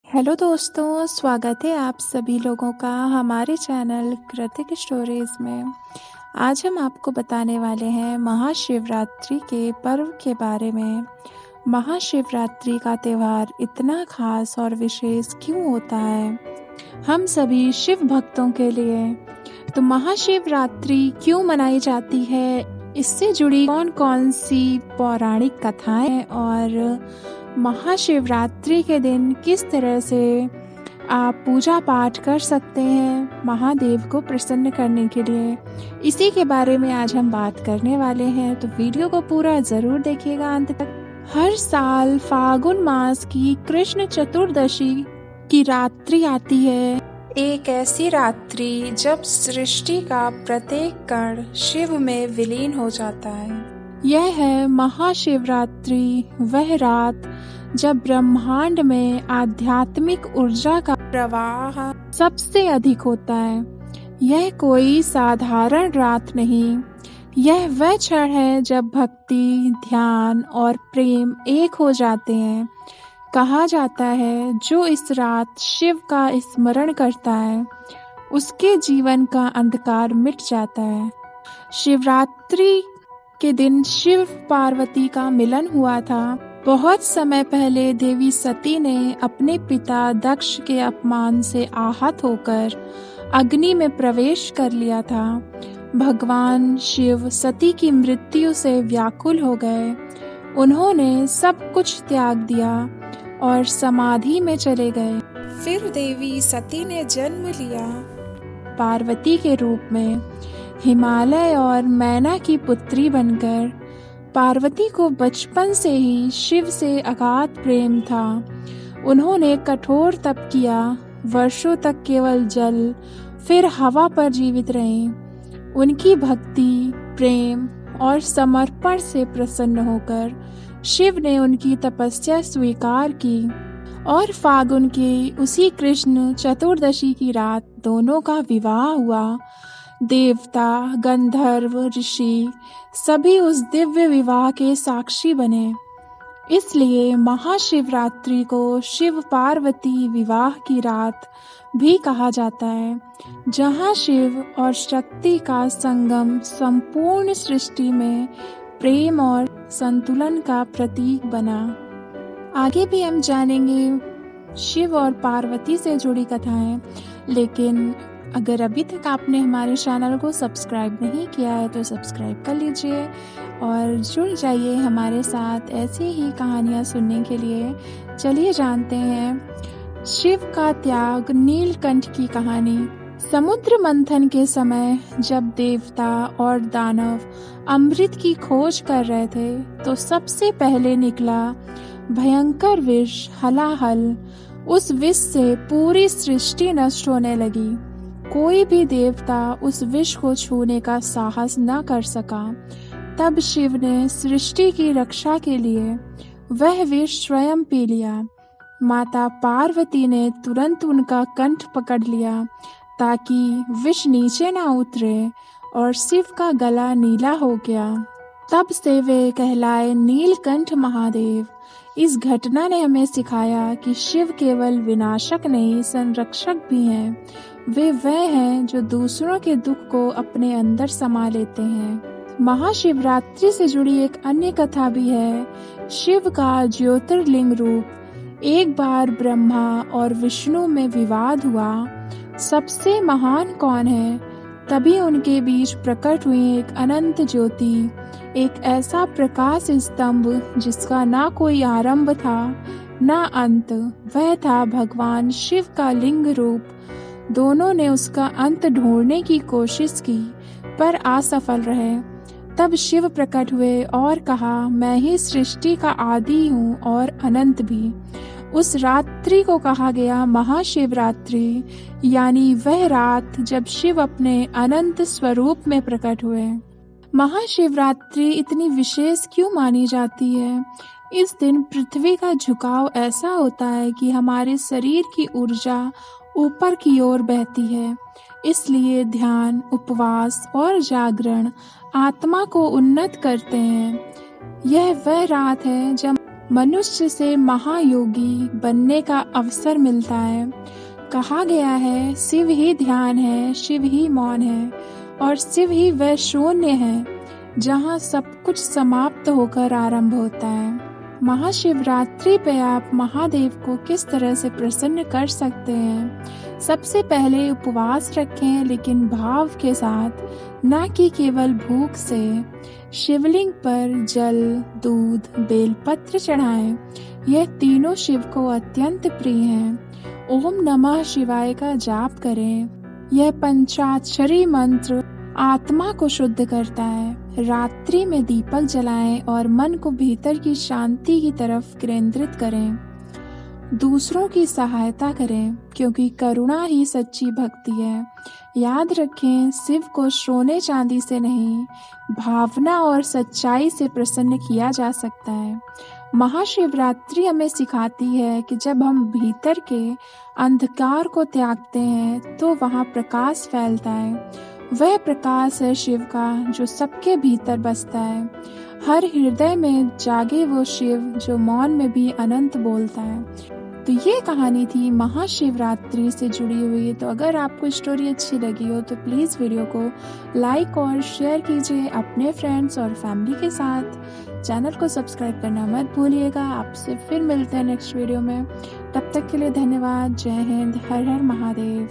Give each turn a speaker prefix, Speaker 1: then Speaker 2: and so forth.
Speaker 1: Hello दोस्तों, स्वागत है आप सभी लोगों का हमारे चैनल कृतिक स्टोरीज में। आज हम आपको बताने वाले हैं महाशिवरात्रि के पर्व के बारे में। महाशिवरात्रि का त्यौहार इतना खास और विशेष क्यों होता है हम सभी शिव भक्तों के लिए? तो महाशिवरात्रि क्यों मनाई जाती है, इससे जुड़ी कौन कौन सी पौराणिक कथाएं और महाशिवरात्रि के दिन किस तरह से आप पूजा पाठ कर सकते हैं महादेव को प्रसन्न करने के लिए, इसी के बारे में आज हम बात करने वाले हैं। तो वीडियो को पूरा ज़रूर देखिएगा अंत तक। हर साल फागुन मास की कृष्ण चतुर्दशी की रात्रि आती है, एक ऐसी रात्रि जब सृष्टि का प्रत्येक कण शिव में विलीन हो जाता है। यह है महाशिवरात्रि, वह रात जब ब्रह्मांड में आध्यात्मिक ऊर्जा का प्रवाह सबसे अधिक होता है। यह कोई साधारण रात नहीं, यह वह क्षण है जब भक्ति, ध्यान और प्रेम एक हो जाते हैं। कहा जाता है जो इस रात शिव का स्मरण करता है उसके जीवन का अंधकार मिट जाता है। शिवरात्रि के दिन शिव पार्वती का मिलन हुआ था। बहुत समय पहले देवी सती ने अपने पिता दक्ष के अपमान से आहत होकर अग्नि में प्रवेश कर लिया था। भगवान शिव सती की मृत्यु से व्याकुल हो गए। उन्होंने सब कुछ त्याग दिया और समाधि में चले गए। फिर देवी सती ने जन्म लिया पार्वती के रूप में। हिमालय और मैना की पुत्री बनकर पार्वती को बचपन से ही शिव से अगाध प्रेम था। उन्होंने कठोर तप किया, वर्षों तक केवल जल फिर हवा पर जीवित रहीं। उनकी भक्ति, प्रेम और समर्पण से प्रसन्न होकर शिव ने उनकी तपस्या स्वीकार की और फागुन की उसी कृष्ण चतुर्दशी की रात दोनों का विवाह हुआ। देवता, गंधर्व, ऋषि सभी उस दिव्य विवाह के साक्षी बने। इसलिए महाशिवरात्रि को शिव पार्वती विवाह की रात भी कहा जाता है, जहां शिव और शक्ति का संगम संपूर्ण सृष्टि में प्रेम और संतुलन का प्रतीक बना। आगे भी हम जानेंगे शिव और पार्वती से जुड़ी कथाएं, लेकिन अगर अभी तक आपने हमारे चैनल को सब्सक्राइब नहीं किया है तो सब्सक्राइब कर लीजिए और जुड़ जाइए हमारे साथ ऐसी ही कहानियाँ सुनने के लिए। चलिए जानते हैं शिव का त्याग, नीलकंठ की कहानी। समुद्र मंथन के समय जब देवता और दानव अमृत की खोज कर रहे थे तो सबसे पहले निकला भयंकर विष हलाहल। उस विष से पूरी सृष्टि नष्ट होने लगी। कोई भी देवता उस विष को छूने का साहस न कर सका। तब शिव ने सृष्टि की रक्षा के लिए वह विष स्वयं पी लिया। माता पार्वती ने तुरंत उनका कंठ पकड़ लिया ताकि विष नीचे ना उतरे और शिव का गला नीला हो गया। तब से वे कहलाए नीलकंठ महादेव। इस घटना ने हमें सिखाया कि शिव केवल विनाशक नहीं, संरक्षक भी हैं। वे वह हैं जो दूसरों के दुख को अपने अंदर समा लेते हैं। महाशिवरात्रि से जुड़ी एक अन्य कथा भी है, शिव का ज्योतिर्लिंग रूप। एक बार ब्रह्मा और विष्णु में विवाद हुआ, सबसे महान कौन है। तभी उनके बीच प्रकट हुई एक अनंत ज्योति, एक ऐसा प्रकाश स्तंभ जिसका ना कोई आरंभ था ना अंत। वह था भगवान शिव का लिंग रूप। दोनों ने उसका अंत ढूंढने की कोशिश की पर असफल रहे। तब शिव प्रकट हुए और कहा, मैं ही सृष्टि का आदि हूँ और अनंत भी। उस रात्रि को कहा गया महाशिवरात्रि, यानी वह रात जब शिव अपने अनंत स्वरूप में प्रकट हुए। महाशिवरात्रि इतनी विशेष क्यों मानी जाती है? इस दिन पृथ्वी का झुकाव ऐसा होता है कि हमारे शरीर की ऊर्जा ऊपर की ओर बहती है। इसलिए ध्यान, उपवास और जागरण आत्मा को उन्नत करते हैं। यह वह रात है जब मनुष्य से महायोगी बनने का अवसर मिलता है। कहा गया है, शिव ही ध्यान है, शिव ही मौन है और शिव ही वह शून्य है जहाँ सब कुछ समाप्त होकर आरंभ होता है। महाशिवरात्रि पे आप महादेव को किस तरह से प्रसन्न कर सकते हैं? सबसे पहले उपवास रखें, लेकिन भाव के साथ, ना कि केवल भूख से। शिवलिंग पर जल, दूध, बेलपत्र चढ़ाएं। यह तीनों शिव को अत्यंत प्रिय हैं। ओम नमः शिवाय का जाप करें। यह पंचाक्षरी मंत्र आत्मा को शुद्ध करता है। रात्रि में दीपक जलाएं और मन को भीतर की शांति की तरफ केंद्रित करें। दूसरों की सहायता करें, क्योंकि करुणा ही सच्ची भक्ति है। याद रखें, शिव को सोने चांदी से नहीं, भावना और सच्चाई से प्रसन्न किया जा सकता है। महाशिवरात्रि हमें सिखाती है कि जब हम भीतर के अंधकार को त्यागते हैं तो वहाँ प्रकाश फैलता है। वह प्रकाश है शिव का, जो सबके भीतर बसता है। हर हृदय में जागे वो शिव, जो मौन में भी अनंत बोलता है। तो ये कहानी थी महाशिवरात्रि से जुड़ी हुई। तो अगर आपको स्टोरी अच्छी लगी हो तो प्लीज़ वीडियो को लाइक और शेयर कीजिए अपने फ्रेंड्स और फैमिली के साथ। चैनल को सब्सक्राइब करना मत भूलिएगा। आपसे फिर मिलते हैं नेक्स्ट वीडियो में। तब तक के लिए धन्यवाद। जय हिंद। हर हर महादेव।